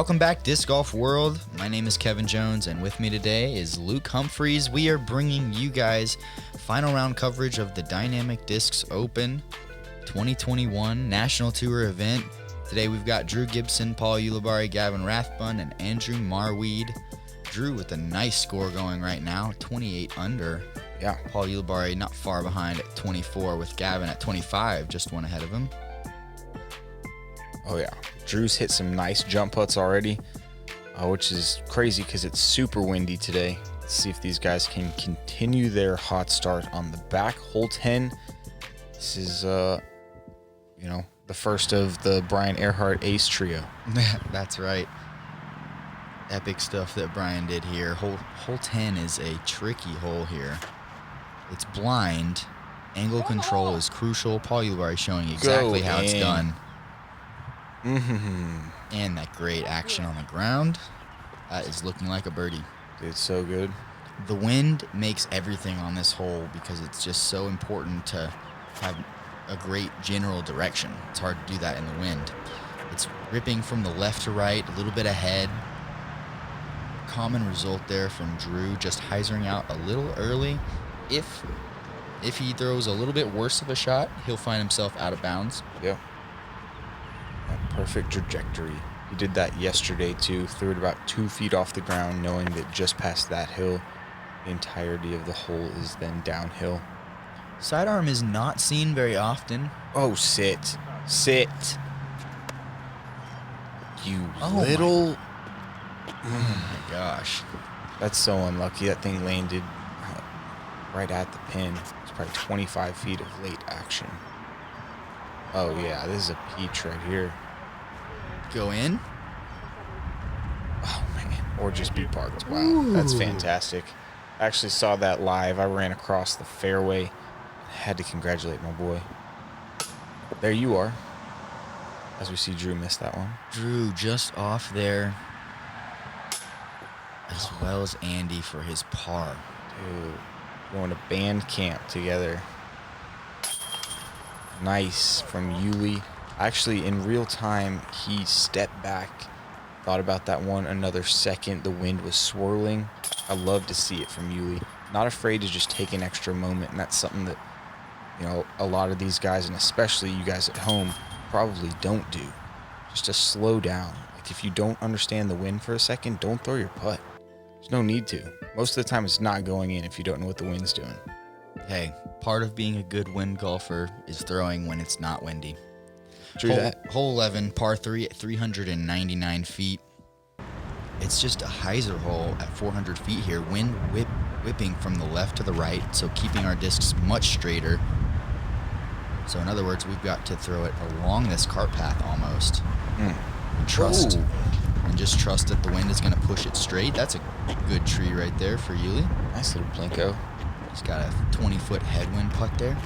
Welcome back, Disc Golf World. My name is Kevin Jones, and with me today is Luke Humphries. We are bringing you guys final round coverage of the Dynamic Discs Open 2021 National Tour event. Today we've got Drew Gibson, Paul Ulibarri, Gavin Rathbun, and Andrew Marwede. Drew with a nice score going right now, 28 under. Yeah. Paul Ulibarri not far behind at 24, with Gavin at 25, just one ahead of him. Oh, yeah. Drew's hit some nice jump putts already, which is crazy because it's super windy today. Let's see if these guys can continue their hot start on the back. Hole 10. This is, the first of the Brian Earhart Ace Trio. That's right. Epic stuff that Brian did here. Hole 10 is a tricky hole here. It's blind. Angle control is crucial. Paul Ulibarri showing exactly how it's done. And that great action on the ground. That is looking like a birdie. It's so good. The wind makes everything on this hole because it's just so important to have a great general direction. It's hard to do that in the wind. It's ripping from the left to right, a little bit ahead. Common result there from Drew, just hyzering out a little early. If he throws a little bit worse of a shot, he'll find himself out of bounds. Yeah. Perfect trajectory. He did that yesterday too. Threw it about 2 feet off the ground, knowing that just past that hill, the entirety of the hole is then downhill. Sidearm is not seen very often. Oh, sit. You little... Oh my gosh. That's so unlucky. That thing landed right at the pin. It's probably 25 feet of late action. Oh yeah, this is a peach right here. Go in. Oh man, or just be parked. Wow, that's fantastic. I actually saw that live. I ran across the fairway. I had to congratulate my boy. There you are. As we see Drew miss that one. Drew just off there, as well as Andy for his par. Dude, going to band camp together. Nice from Yuli. Actually, in real time, he stepped back, thought about that one another second. The wind was swirling. I love to see it from Yuli. Not afraid to just take an extra moment, and that's something that, a lot of these guys, and especially you guys at home, probably don't do. Just to slow down. Like, if you don't understand the wind for a second, don't throw your putt. There's no need to. Most of the time, it's not going in if you don't know what the wind's doing. Hey, part of being a good wind golfer is throwing when it's not windy. True that. Hole 11, par 3 at 399 feet. It's just a hyzer hole at 400 feet here. Wind whipping from the left to the right, so keeping our discs much straighter. So in other words, we've got to throw it along this cart path almost. Trust. Ooh. And just trust that the wind is going to push it straight. That's a good tree right there for Yuli. Nice little plinko. He's got a 20-foot headwind putt there.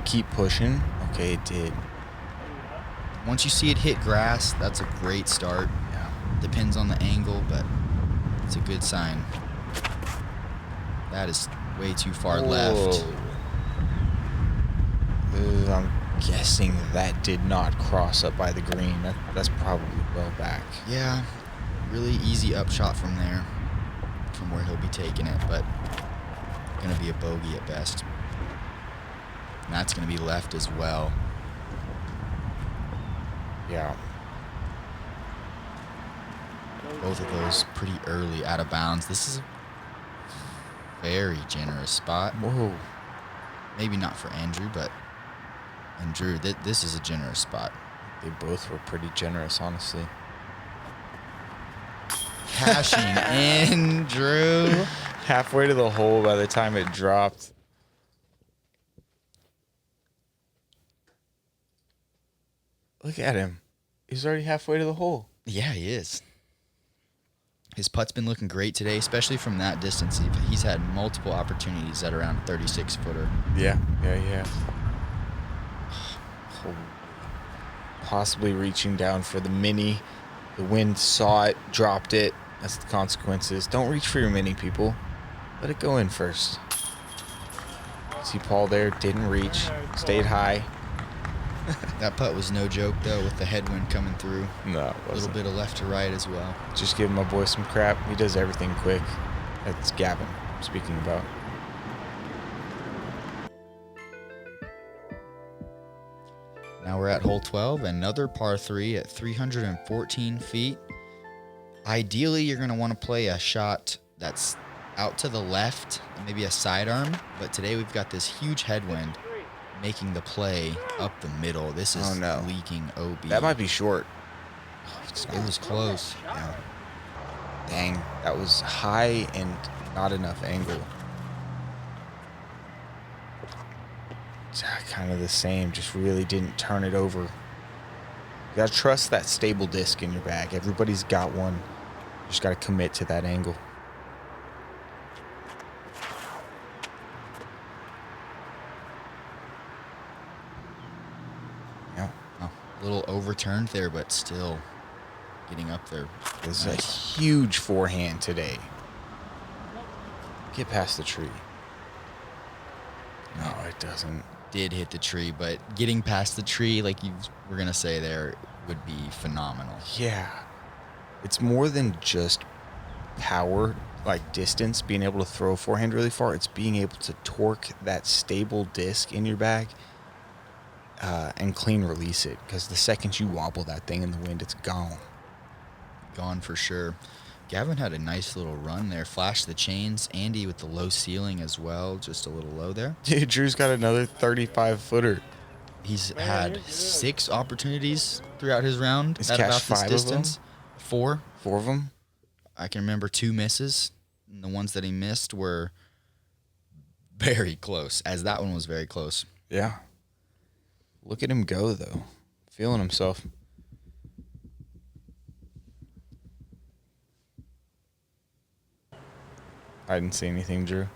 Keep pushing. Okay, it did. Once you see it hit grass, that's a great start. Yeah. Depends on the angle, but it's a good sign. That is way too far left. I'm guessing that did not cross up by the green. That's probably well back. Yeah, really easy upshot from there, from where he'll be taking it, but going to be a bogey at best. And that's going to be left as well. Yeah. Both of those pretty early out of bounds. This is a very generous spot. Whoa. Maybe not for Andrew, but and Drew, this is a generous spot. They both were pretty generous, honestly. Cashing in, Drew. Halfway to the hole by the time it dropped. Look at him. He's already halfway to the hole. Yeah, he is. His putt's been looking great today, especially from that distance. He's had multiple opportunities at around 36-footer. Yeah. Possibly reaching down for the mini. The wind saw it, dropped it. That's the consequences. Don't reach for your mini, people. Let it go in first. See Paul there, didn't reach, stayed high. That putt was no joke, though, with the headwind coming through. No, it A little wasn't. bit of left to right as well. Just giving my boy some crap. He does everything quick. That's Gavin I'm speaking about. Now we're at hole 12, another par 3 at 314 feet. Ideally, you're going to want to play a shot that's out to the left, maybe a sidearm. But today we've got this huge headwind making the play up the middle. This is leaking OB. That might be short. It was close. Yeah. Dang, that was high and not enough angle. It's kind of the same, just really didn't turn it over. You gotta trust that stable disc in your bag. Everybody's got one. You just gotta commit to that angle. Yeah. Oh, a little overturned there, but still getting up there. It's a huge forehand today. Get past the tree. No, it doesn't. Did hit the tree, but getting past the tree, like you were going to say there, would be phenomenal. Yeah. It's more than just power, like distance, being able to throw a forehand really far. It's being able to torque that stable disc in your bag and clean release it. Because the second you wobble that thing in the wind, it's gone. Gone for sure. Gavin had a nice little run there. Flashed the chains. Andy with the low ceiling as well. Just a little low there. Dude, Drew's got another 35-footer. He's had 6 opportunities throughout his round He's at about cashed this 5 distance. of them? 4. 4 of them? I can remember 2 misses. And the ones that he missed were very close, as that one was very close. Yeah. Look at him go, though. Feeling himself. I didn't see anything, Drew.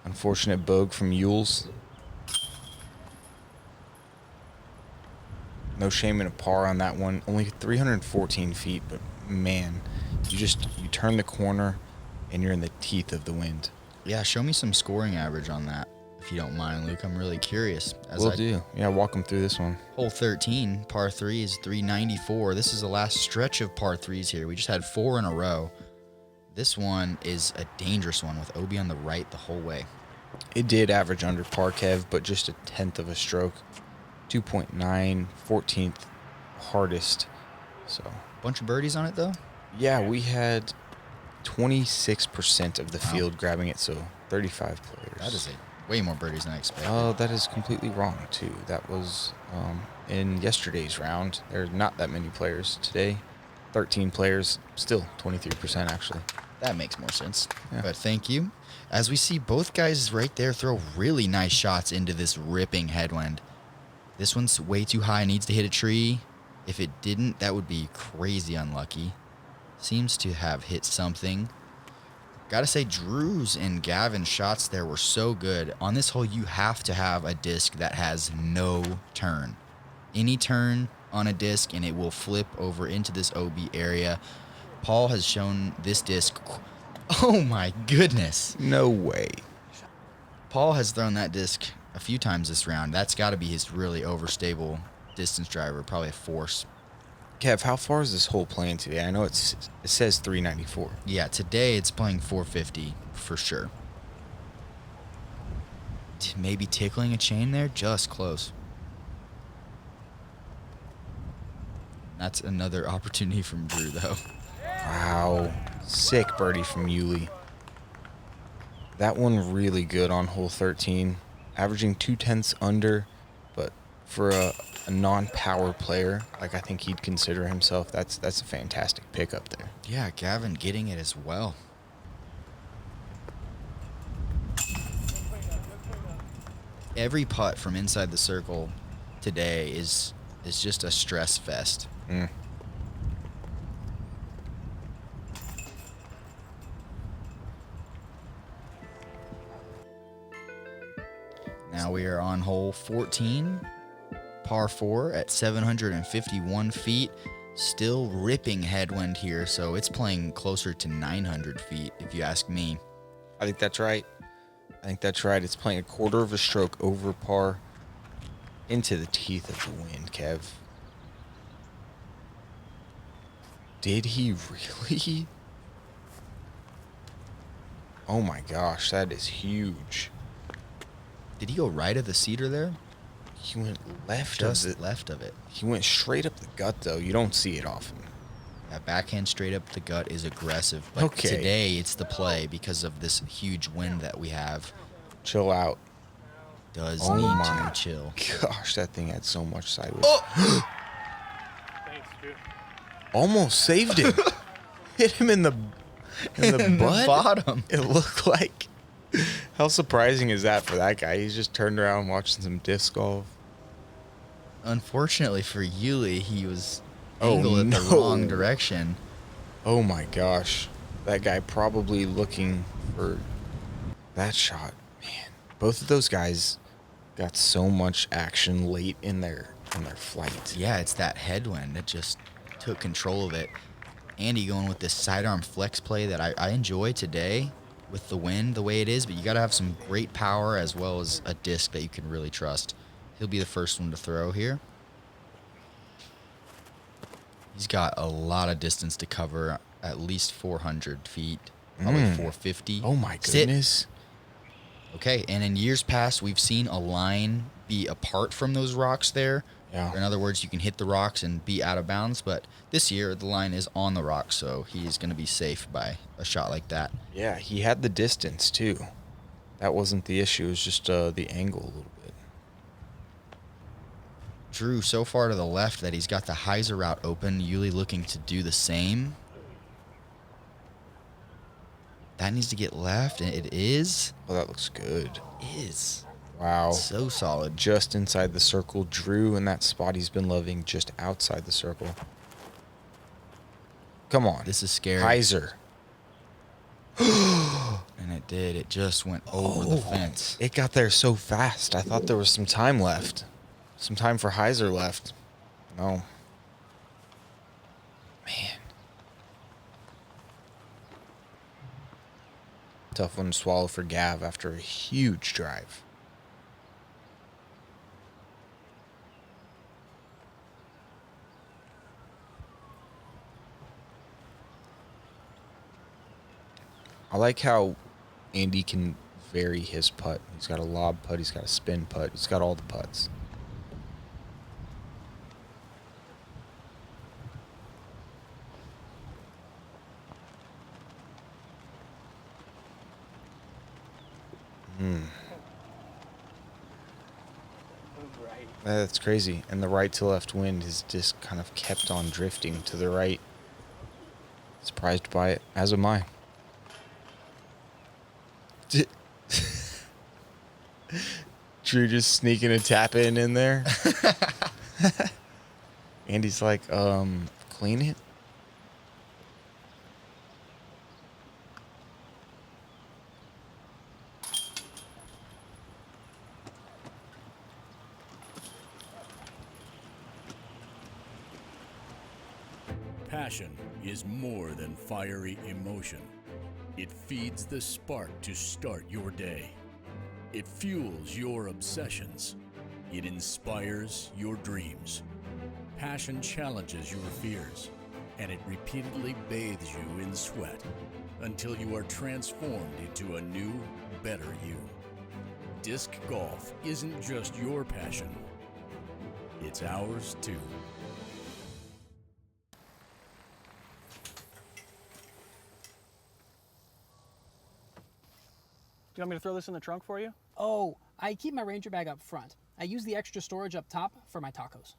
Unfortunate bogue from Yules. No shame in a par on that one. Only 314 feet, but man, you turn the corner and you're in the teeth of the wind. Yeah, show me some scoring average on that, if you don't mind, Luke. I'm really curious. Will do. Yeah, walk them through this one. Hole 13, par 3 is 394. This is the last stretch of par 3s here. We just had 4 in a row. This one is a dangerous one with OB on the right the whole way. It did average under par, Kev, but just a tenth of a stroke. 2.9, 14th hardest. So, bunch of birdies on it, though? Yeah, we had 26% of the field grabbing it, so 35 players. That is way more birdies than I expected. Oh, that is completely wrong, too. That was in yesterday's round. There's not that many players today. 13 players, still 23% actually. That makes more sense. Yeah. But thank you. As we see both guys right there throw really nice shots into this ripping headwind. This one's way too high, needs to hit a tree. If it didn't, that would be crazy unlucky. Seems to have hit something. Gotta say, Drew's and Gavin's shots there were so good. On this hole, you have to have a disc that has no turn. Any turn on a disc, and it will flip over into this OB area. Paul has shown this disc. Oh my goodness. No way. Paul has thrown that disc a few times this round. That's got to be his really overstable distance driver, probably a force. Kev, how far is this hole playing today? I know it says 394. Yeah, today it's playing 450 for sure. Maybe tickling a chain there, just close. That's another opportunity from Drew, though. Wow. Sick birdie from Uli. That one really good on hole 13. Averaging 2/10 under, but for a non-power player, like I think he'd consider himself, that's a fantastic pickup there. Yeah, Gavin getting it as well. Every putt from inside the circle today is just a stress fest. Now we are on hole 14, par 4 at 751 feet. Still ripping headwind here, so it's playing closer to 900 feet, if you ask me. I think that's right. It's playing a quarter of a stroke over par into the teeth of the wind, Kev. Did he really? Oh my gosh, that is huge. Did he go right of the cedar there? He went left Just of it. left of it. He went straight up the gut, though. You don't see it often. That backhand straight up the gut is aggressive. But Okay. today it's the play because of this huge wind that we have. Chill out. Does Oh need my to chill. Gosh, that thing had so much sideways. Oh! Thanks, dude. Almost saved him. Hit him in the In butt. the bottom. It looked like. How surprising is that for that guy? He's just turned around watching some disc golf. Unfortunately for Yuli, he was angled in the wrong direction. Oh my gosh. That guy probably looking for that shot. Man, both of those guys got so much action late in their flight. Yeah, it's that headwind that just took control of it. Andy going with this sidearm flex play that I enjoy today with the wind the way it is, but you got to have some great power as well as a disc that you can really trust. He'll be the first one to throw here. He's got a lot of distance to cover, at least 400 feet, probably 450. Oh my Sit. goodness. Okay, and in years past, we've seen a line be apart from those rocks there. Yeah. In other words, you can hit the rocks and be out of bounds, but this year the line is on the rocks, so he's going to be safe by a shot like that. Yeah, he had the distance too. That wasn't the issue. It was just the angle a little bit. Drew so far to the left that he's got the hyzer route open. Yuli looking to do the same. That needs to get left, and it is. Oh, that looks good. It is. Wow. So solid. Just inside the circle. Drew in that spot he's been loving just outside the circle. Come on. This is scary. Hyzer. And it did. It just went over the fence. It got there so fast. I thought there was some time left. Some time for Hyzer left. No. Man. Tough one to swallow for Gav after a huge drive. I like how Andy can vary his putt. He's got a lob putt. He's got a spin putt. He's got all the putts. Right. That's crazy. And the right to left wind has just kind of kept on drifting to the right. Surprised by it, as am I. Drew just sneaking a tap in there. Andy's like, clean it. Passion is more than fiery emotion. It feeds the spark to start your day. It fuels your obsessions. It inspires your dreams. Passion challenges your fears, and it repeatedly bathes you in sweat until you are transformed into a new, better you. Disc golf isn't just your passion, it's ours too. Do you want me to throw this in the trunk for you? Oh, I keep my Ranger bag up front. I use the extra storage up top for my tacos.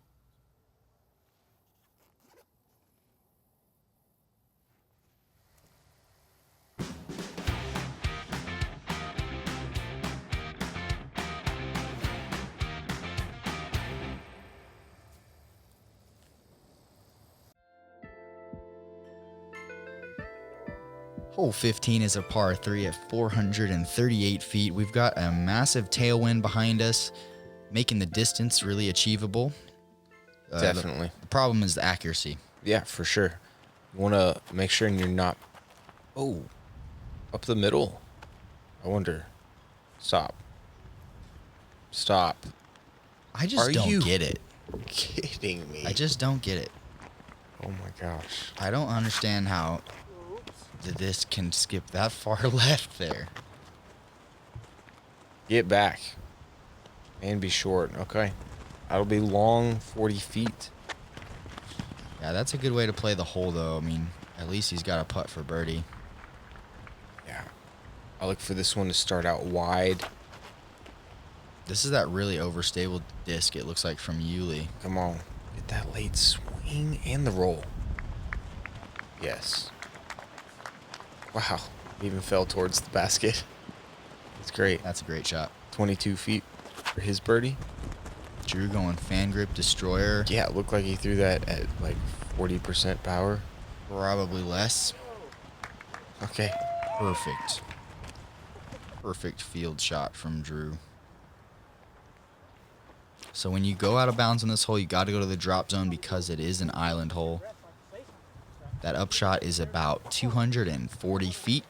Hole 15 is a par 3 at 438 feet. We've got a massive tailwind behind us, making the distance really achievable. Definitely. The problem is the accuracy. Yeah, for sure. You want to make sure you're not, up the middle. I wonder. Stop. Stop. I just Are don't you get it. kidding me? I just don't get it. Oh my gosh. I don't understand how this can skip that far left there. Get back. And be short. Okay. That'll be long 40 feet. Yeah, that's a good way to play the hole, though. I mean, at least he's got a putt for birdie. Yeah. I look for this one to start out wide. This is that really overstable disc, it looks like, from Uli. Come on. Get that late swing and the roll. Yes. Wow. Even fell towards the basket. It's great. That's a great shot. 22 feet for his birdie. Drew going fan grip destroyer. Yeah, it looked like he threw that at like 40% power. Probably less. Okay. Perfect. Perfect field shot from Drew. So when you go out of bounds in this hole, you got to go to the drop zone because it is an island hole. That upshot is about 240 feet.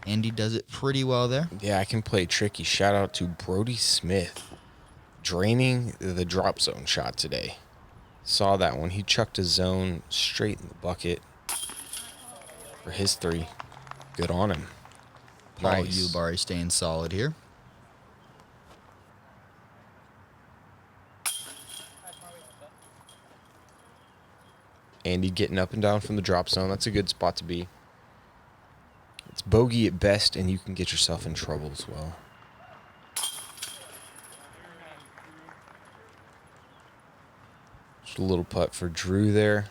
Andy does it pretty well there. Yeah, I can play tricky. Shout out to Brody Smith. Draining the drop zone shot today. Saw that one. He chucked a zone straight in the bucket for his 3. Good on him. Paul Nice. Ulibarri staying solid here. Andy getting up and down from the drop zone. That's a good spot to be. It's bogey at best, and you can get yourself in trouble as well. Just a little putt for Drew there.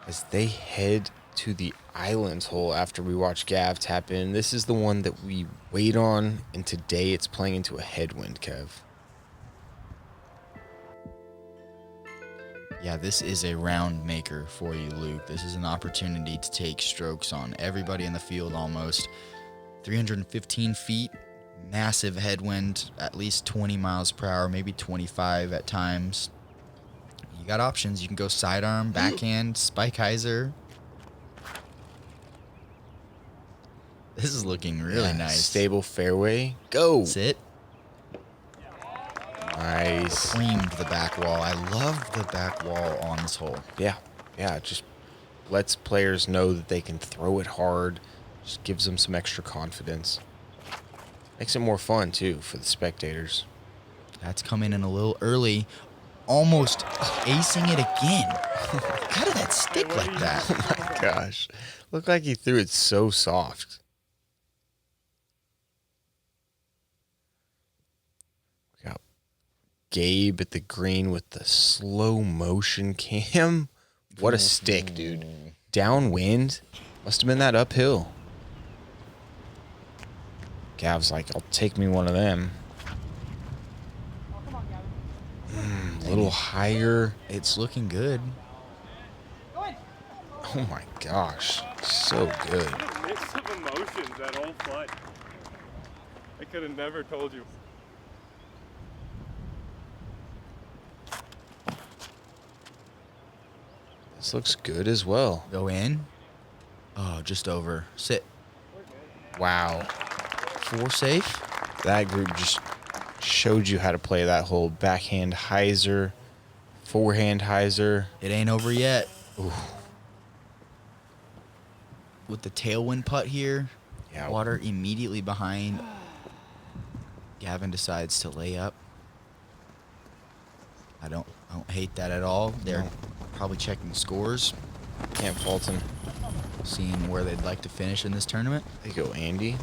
As they head to the islands hole after we watch Gav tap in. This is the one that we wait on, and today it's playing into a headwind, Kev. Yeah, this is a round maker for you, Luke. This is an opportunity to take strokes on everybody in the field almost. 315 feet, massive headwind, at least 20 miles per hour, maybe 25 at times. You got options. You can go sidearm, backhand, spike hyzer. This is looking really nice. Stable fairway. Go. Sit. Nice. Creamed the back wall. I love the back wall on this hole. Yeah. Yeah. It just lets players know that they can throw it hard. Just gives them some extra confidence. Makes it more fun, too, for the spectators. That's coming in a little early. Almost acing it again. How did that stick like that? Oh, my gosh. Looked like he threw it so soft. We got Gabe at the green with the slow motion cam. What a stick, dude. Downwind. Must have been that uphill. Gav's like, I'll take me one of them. A little higher. It's looking good. Oh my gosh. So good. A mix of emotions that whole putt. I could have never told you. This looks good as well. Go in. Oh, just over. Sit. Wow. 4 safe. That group just showed you how to play that whole backhand hyzer, forehand hyzer. It ain't over yet. Ooh. With the tailwind putt here, Yeah. water immediately behind. Gavin decides to lay up. I don't hate that at all. They're No. probably checking scores, Can't fault him. seeing where they'd like to finish in this tournament. There you go, Andy.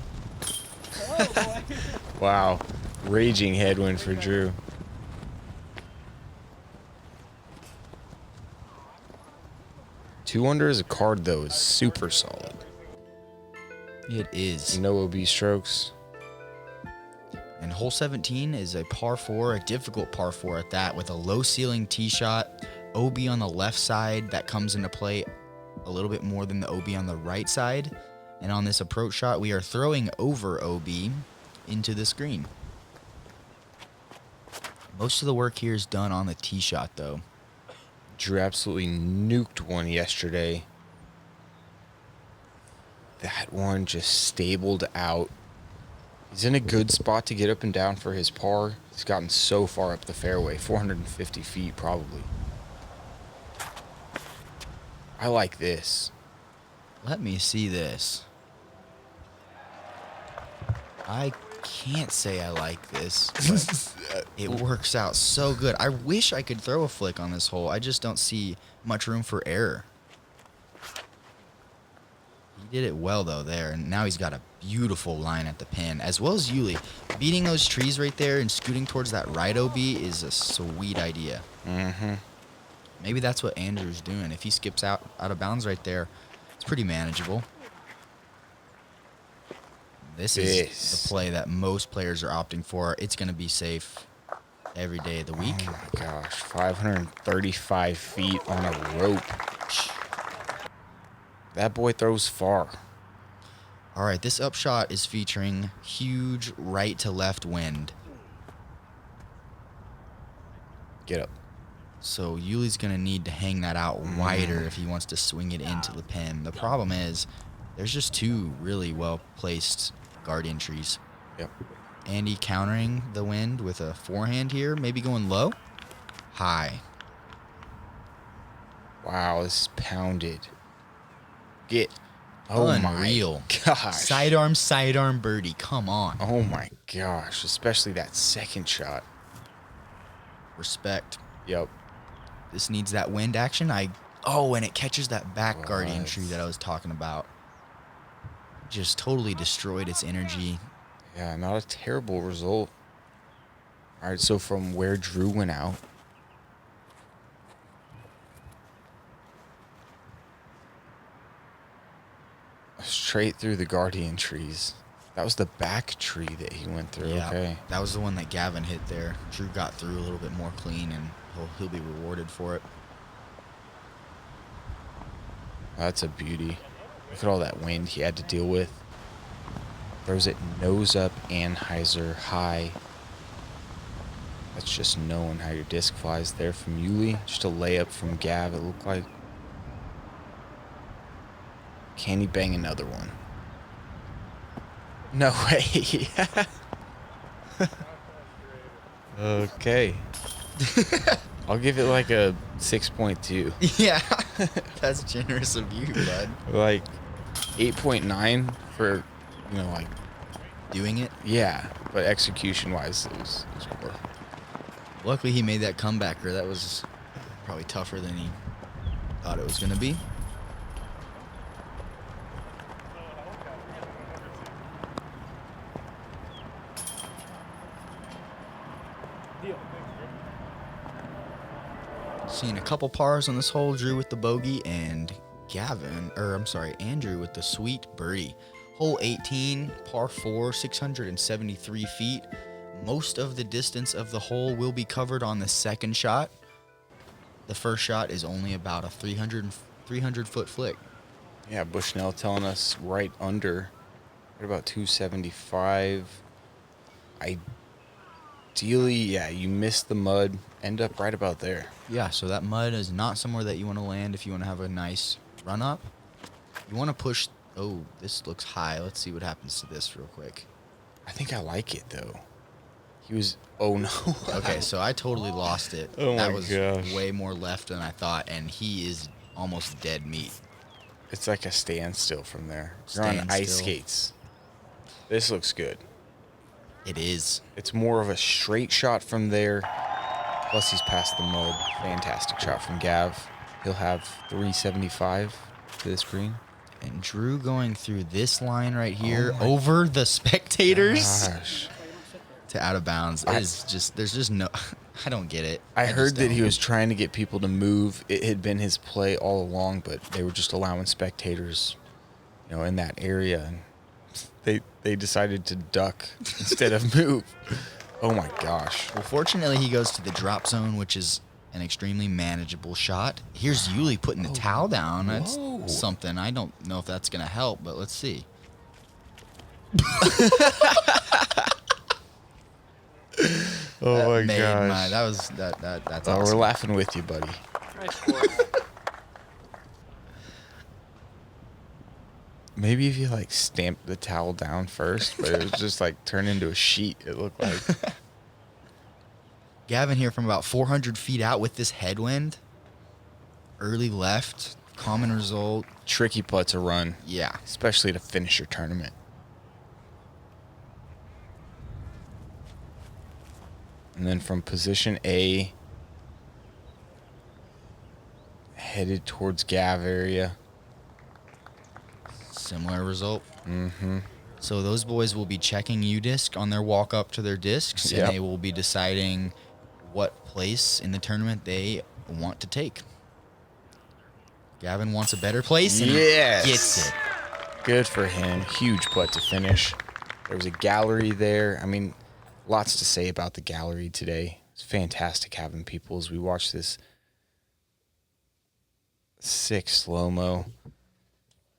Wow. Raging headwind for Drew. Two under as a card, though, is super solid. It is. No OB strokes. And hole 17 is a par 4, a difficult par 4 at that, with a low ceiling tee shot, OB on the left side that comes into play a little bit more than the OB on the right side. And on this approach shot, we are throwing over OB into the screen. Most of the work here is done on the tee shot, though. Drew absolutely nuked one yesterday. That one just stabled out He's in a good spot to get up and down for his par. He's gotten so far up the fairway, 450 feet probably. I like this. Let me see this. I can't say I like this, but it works out so good. I wish I could throw a flick on this hole. I just don't see much room for error. He did it well, though, there, and now he's got a beautiful line at the pin, as well as Uli. Beating those trees right there and scooting towards that right OB is a sweet idea. Mm-hmm. Maybe that's what Andrew's doing. If he skips out of bounds right there, it's pretty manageable. This is the play that most players are opting for. It's going to be safe every day of the week. Oh my gosh, 535 feet on a rope. That boy throws far. All right, this upshot is featuring huge right to left wind. Get up. So Yuli's going to need to hang that out wider if he wants to swing it into the pin. The problem is there's just two really well-placed guardian trees. Yep. Andy countering the wind with a forehand here, maybe going low, high. Wow, this is pounded. Get. Oh, My unreal. gosh. Sidearm birdie. Come on. Oh my gosh, especially that second shot. Respect. Yep. This needs that wind action. Oh, and it catches that back guardian tree that I was talking about. Just totally destroyed its energy. Yeah, not a terrible result. All right, so from where Drew went out. Straight through the guardian trees. That was the back tree that he went through. Yeah, Okay. that was the one that Gavin hit there. Drew got through a little bit more clean, and he'll be rewarded for it. That's a beauty. Look at all that wind he had to deal with. Throws it nose up, Anheuser high. That's just knowing how your disc flies there from Uli. Just a layup from Gav, it looked like. Can he bang another one? No way. Okay. I'll give it like a 6.2. Yeah, that's generous of you, bud. Like 8.9 for, like, Doing it. yeah, but execution-wise, it was poor. Luckily, he made that comebacker. That was probably tougher than he thought it was going to be. Seeing a couple pars on this hole. Drew with the bogey and Andrew with the sweet birdie. Hole 18, par 4, 673 feet. Most of the distance of the hole will be covered on the second shot. The first shot is only about a 300 foot flick. Yeah, Bushnell telling us right about 275. Ideally, yeah, you miss the mud, end up right about there. Yeah, so that mud is not somewhere that you want to land if you want to have a nice run up. You want to push. Oh, this looks high. Let's see what happens to this real quick. I think I like it, though. He was... Oh, no. Okay, so I totally lost it. Oh that my was gosh. way more left than I thought, and he is almost dead meat. It's like a standstill from there. You're on ice Standstill. skates. This looks good. It is. It's more of a straight shot from there. Plus, he's past the mud. Fantastic shot from Gav. He'll have 375 to this green. And Drew going through this line right here over the spectators Gosh. to out of bounds is just, there's just no, I don't get it. I heard just that he don't. was trying to get people to move. It had been his play all along, but they were just allowing spectators, in that area. And they decided to duck instead of move. Oh my gosh. Well, fortunately, he goes to the drop zone, which is an extremely manageable shot. Here's Uli putting the towel down. That's Whoa. something. I don't know if that's going to help, but let's see. Oh That's Oh, awesome. we're laughing with you, buddy. Maybe if you like stamped the towel down first, but it was just like turned into a sheet, it looked like. Gavin here from about 400 feet out with this headwind. Early left, common result. Tricky putt to run. Yeah. Especially to finish your tournament. And then from position A, headed towards Gav area. Similar result. Mm-hmm. So those boys will be checking U-disc on their walk up to their discs, Yep. and they will be deciding what place in the tournament they want to take. Gavin wants a better place, and Yes. he gets it. Good for him. Huge putt to finish. There was a gallery there. I mean, lots to say about the gallery today. It's fantastic having people as we watch this sick slow-mo.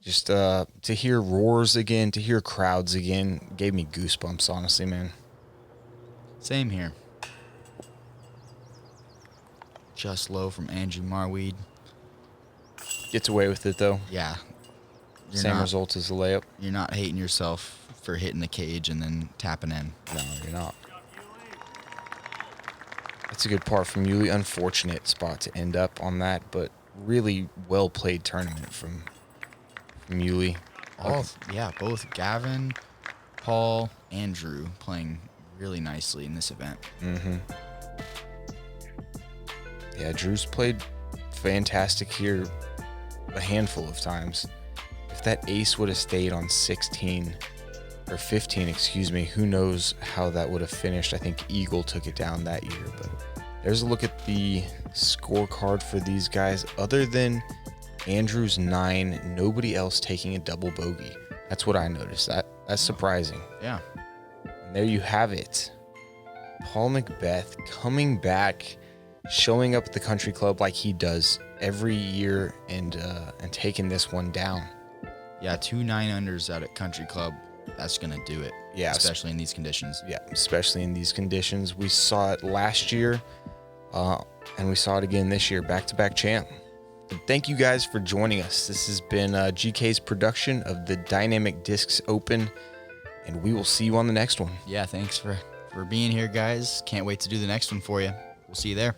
Just to hear roars again, to hear crowds again, gave me goosebumps, honestly, man. Same here. Just low from Andrew Marwede. Gets away with it, though. Yeah. Same result as the layup. You're not hating yourself for hitting the cage and then tapping in. No, you're not. That's a good part from Uli. Unfortunate spot to end up on that, but really well-played tournament from Uli. Both Gavin, Paul, and Drew playing really nicely in this event. Mm-hmm. Yeah, Drew's played fantastic here a handful of times. If that ace would have stayed on 16, or 15, excuse me, who knows how that would have finished. I think Eagle took it down that year, but there's a look at the scorecard for these guys. Other than Andrew's 9, nobody else taking a double bogey. That's what I noticed. That's surprising. Yeah. And there you have it. Paul Macbeth coming back, showing up at the country club like he does every year, and taking this one down. Yeah, 2 9-unders out at country club. That's going to do it. Yeah. Especially in these conditions. Yeah, especially in these conditions. We saw it last year, and we saw it again this year. Back-to-back champ. But thank you guys for joining us. This has been GK's production of the Dynamic Discs Open, and we will see you on the next one. Yeah, thanks for being here, guys. Can't wait to do the next one for you. We'll see you there.